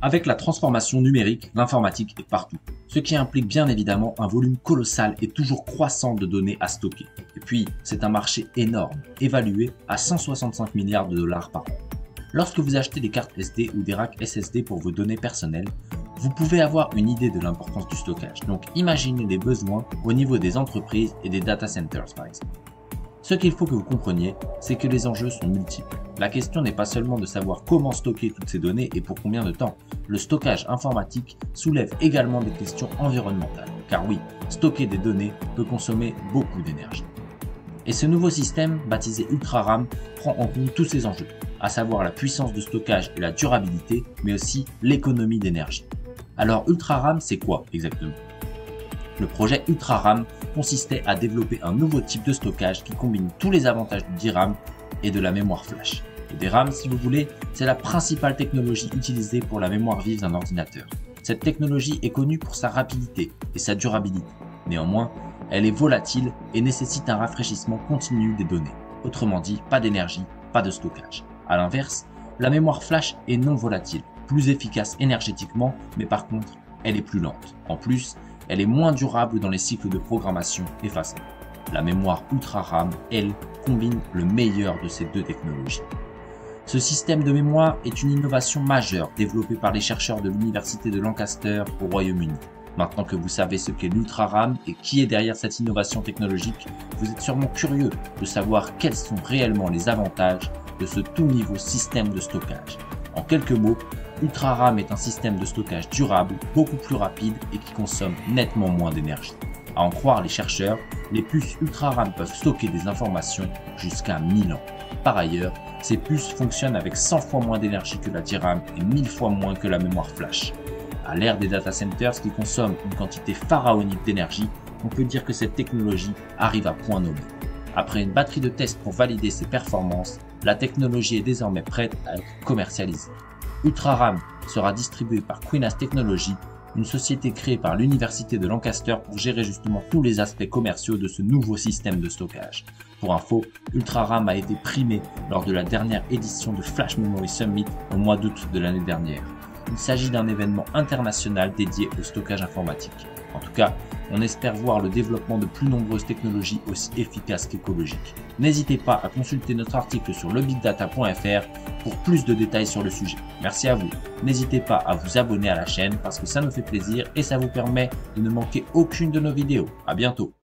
Avec la transformation numérique, l'informatique est partout, ce qui implique bien évidemment un volume colossal et toujours croissant de données à stocker. Et puis, c'est un marché énorme, évalué à 165 milliards de dollars par an. Lorsque vous achetez des cartes SD ou des racks SSD pour vos données personnelles, vous pouvez avoir une idée de l'importance du stockage. Donc imaginez les besoins au niveau des entreprises et des data centers par exemple. Ce qu'il faut que vous compreniez, c'est que les enjeux sont multiples. La question n'est pas seulement de savoir comment stocker toutes ces données et pour combien de temps. Le stockage informatique soulève également des questions environnementales. Car oui, stocker des données peut consommer beaucoup d'énergie. Et ce nouveau système, baptisé UltraRAM, prend en compte tous ces enjeux, à savoir la puissance de stockage et la durabilité, mais aussi l'économie d'énergie. Alors UltraRAM, c'est quoi exactement? Le projet UltraRAM consistait à développer un nouveau type de stockage qui combine tous les avantages du DRAM et de la mémoire flash. Le DRAM, si vous voulez, c'est la principale technologie utilisée pour la mémoire vive d'un ordinateur. Cette technologie est connue pour sa rapidité et sa durabilité. Néanmoins, elle est volatile et nécessite un rafraîchissement continu des données. Autrement dit, pas d'énergie, pas de stockage. A l'inverse, la mémoire flash est non volatile, plus efficace énergétiquement, mais par contre, elle est plus lente. En plus, elle est moins durable dans les cycles de programmation effacés. La mémoire UltraRAM, elle, combine le meilleur de ces deux technologies. Ce système de mémoire est une innovation majeure développée par les chercheurs de l'université de Lancaster au Royaume-Uni. Maintenant que vous savez ce qu'est l'UltraRAM et qui est derrière cette innovation technologique, vous êtes sûrement curieux de savoir quels sont réellement les avantages de ce tout nouveau système de stockage. En quelques mots, UltraRAM est un système de stockage durable, beaucoup plus rapide et qui consomme nettement moins d'énergie. À en croire les chercheurs, les puces UltraRAM peuvent stocker des informations jusqu'à 1000 ans. Par ailleurs, ces puces fonctionnent avec 100 fois moins d'énergie que la DRAM et 1000 fois moins que la mémoire flash. À l'ère des data centers qui consomment une quantité pharaonique d'énergie, on peut dire que cette technologie arrive à point nommé. Après une batterie de tests pour valider ses performances, la technologie est désormais prête à être commercialisée. UltraRAM sera distribué par Qinas Technology, une société créée par l'université de Lancaster pour gérer justement tous les aspects commerciaux de ce nouveau système de stockage. Pour info, UltraRAM a été primé lors de la dernière édition de Flash Memory Summit au mois d'août de l'année dernière. Il s'agit d'un événement international dédié au stockage informatique. En tout cas, on espère voir le développement de plus nombreuses technologies aussi efficaces qu'écologiques. N'hésitez pas à consulter notre article sur lebigdata.fr pour plus de détails sur le sujet. Merci à vous. N'hésitez pas à vous abonner à la chaîne parce que ça nous fait plaisir et ça vous permet de ne manquer aucune de nos vidéos. À bientôt.